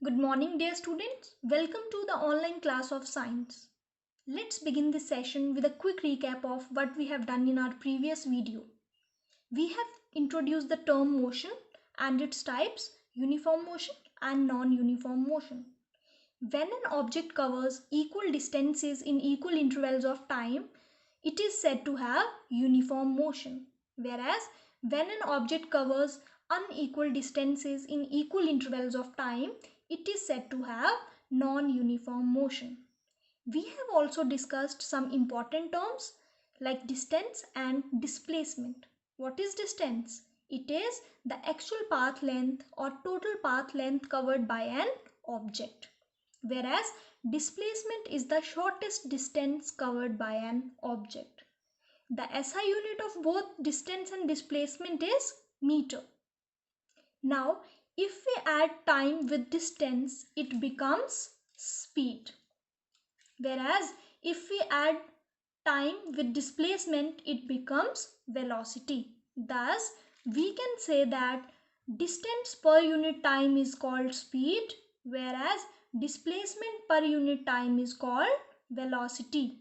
Good morning, dear students. Welcome to the online class of science. Let's begin this session with a quick recap of what we have done in our previous video. We have introduced the term motion and its types, uniform motion and non-uniform motion. When an object covers equal distances in equal intervals of time, it is said to have uniform motion. Whereas when an object covers unequal distances in equal intervals of time, it is said to have non-uniform motion. We have also discussed some important terms like distance and displacement. What is distance? It is the actual path length or total path length covered by an object. Whereas displacement is the shortest distance covered by an object. The SI unit of both distance and displacement is meter. Now, if we add time with distance, it becomes speed. Whereas if we add time with displacement, it becomes velocity. Thus, we can say that distance per unit time is called speed, whereas displacement per unit time is called velocity.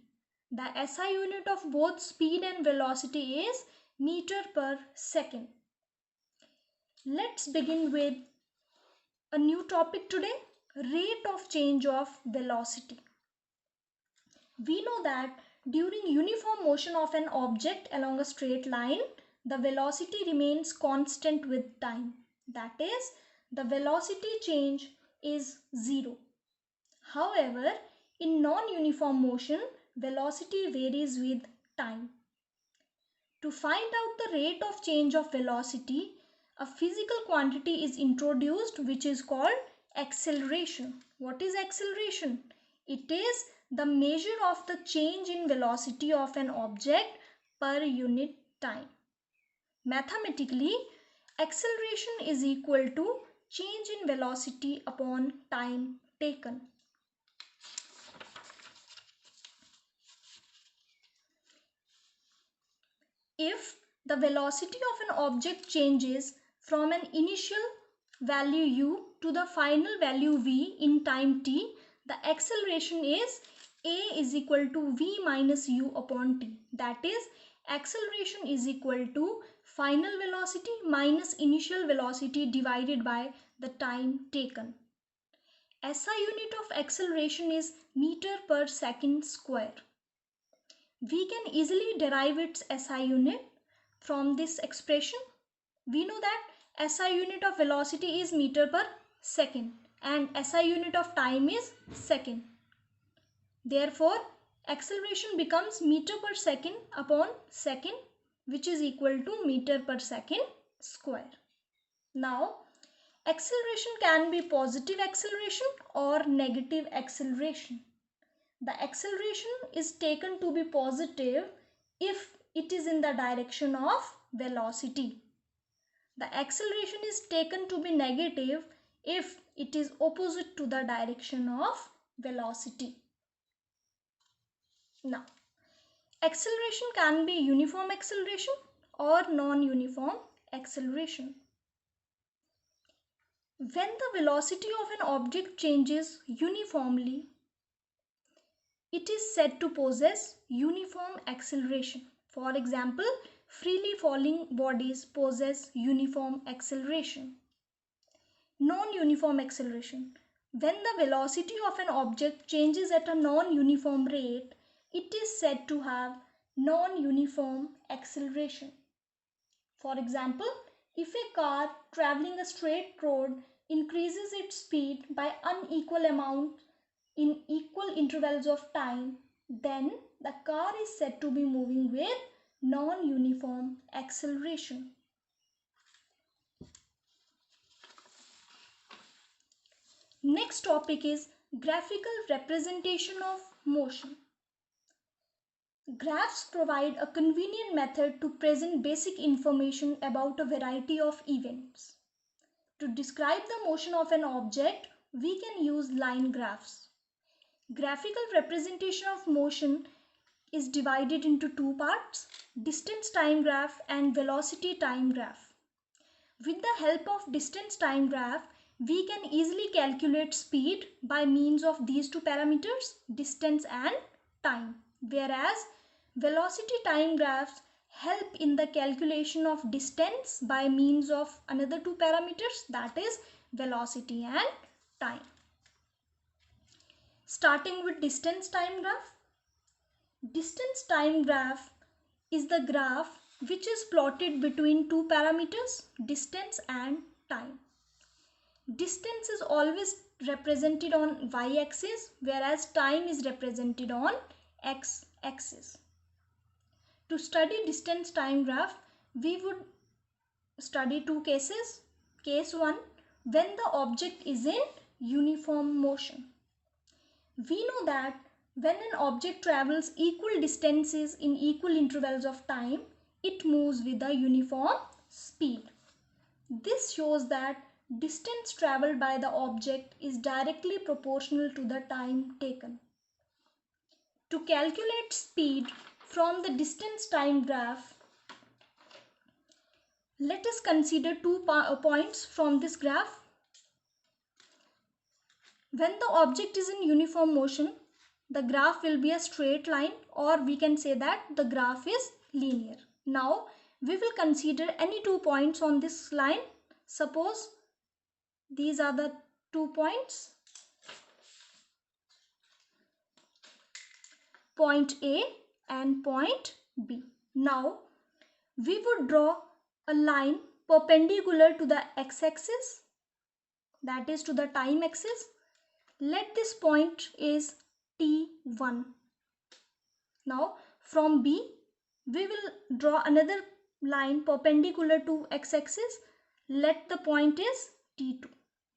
The SI unit of both speed and velocity is meter per second. Let's begin with a new topic today, rate of change of velocity. We know that during uniform motion of an object along a straight line, the velocity remains constant with time. That is, the velocity change is zero. However, in non-uniform motion, velocity varies with time. To find out the rate of change of velocity, a physical quantity is introduced which is called acceleration. What is acceleration? It is the measure of the change in velocity of an object per unit time. Mathematically, acceleration is equal to change in velocity upon time taken. If the velocity of an object changes from an initial value u to the final value v in time t, the acceleration is a is equal to v minus u upon t. That is, acceleration is equal to final velocity minus initial velocity divided by the time taken. SI unit of acceleration is meter per second square. We can easily derive its SI unit from this expression. We know that SI unit of velocity is meter per second and SI unit of time is second. Therefore, acceleration becomes meter per second upon second, which is equal to meter per second square. Now, acceleration can be positive acceleration or negative acceleration. The acceleration is taken to be positive if it is in the direction of velocity. The acceleration is taken to be negative if it is opposite to the direction of velocity. Now, acceleration can be uniform acceleration or non-uniform acceleration. When the velocity of an object changes uniformly, it is said to possess uniform acceleration. For example, freely falling bodies possess uniform acceleration. Non-uniform acceleration. When the velocity of an object changes at a non-uniform rate, it is said to have non-uniform acceleration. For example, if a car traveling a straight road increases its speed by unequal amount in equal intervals of time, then the car is said to be moving with non-uniform acceleration. Next topic is graphical representation of motion. Graphs provide a convenient method to present basic information about a variety of events. To describe the motion of an object, we can use line graphs. Graphical representation of motion is divided into two parts, distance time graph and velocity time graph. With the help of distance time graph, we can easily calculate speed by means of these two parameters, distance and time. Whereas velocity time graphs help in the calculation of distance by means of another two parameters, that is velocity and time. Starting with distance time graph. Distance time graph is the graph which is plotted between two parameters, distance and time. Distance is always represented on y-axis, whereas time is represented on x-axis. To study distance time graph, we would study two cases. Case 1, when the object is in uniform motion. We know that when an object travels equal distances in equal intervals of time, it moves with a uniform speed. This shows that distance traveled by the object is directly proportional to the time taken. To calculate speed from the distance time graph, let us consider two points from this graph. When the object is in uniform motion, the graph will be a straight line, or we can say that the graph is linear. Now we will consider any 2 points on this line. Suppose these are the 2 points, point A and point B. Now we would draw a line perpendicular to the x-axis, that is to the time axis. Let this point is T1. Now from B we will draw another line perpendicular to x-axis. Let the point is T2.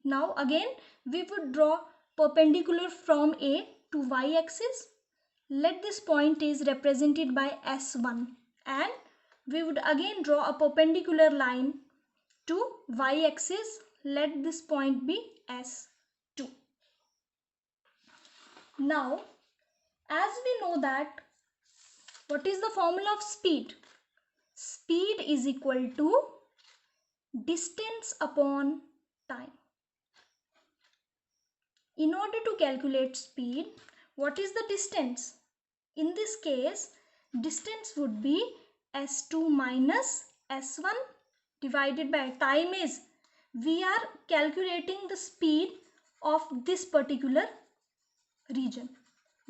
Now again we would draw perpendicular from A to y-axis. Let this point is represented by S1, and we would again draw a perpendicular line to y-axis. Let this point be S2. Now, as we know that, what is the formula of speed? Speed is equal to distance upon time. In order to calculate speed, what is the distance? In this case, distance would be S2 minus S1 divided by time is, we are calculating the speed of this particular region.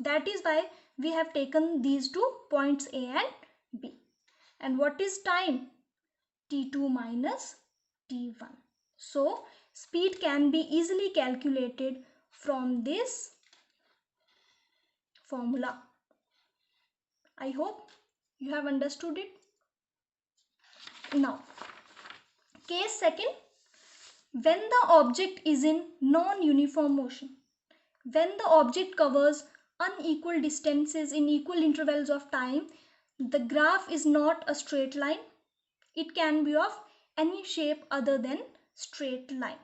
That is why we have taken these 2 points A and B. And what is time? T2 minus T1. So speed can be easily calculated from this formula. I hope you have understood it. Now, case 2nd, when the object is in non-uniform motion. When the object covers unequal distances in equal intervals of time, the graph is not a straight line. It can be of any shape other than straight line.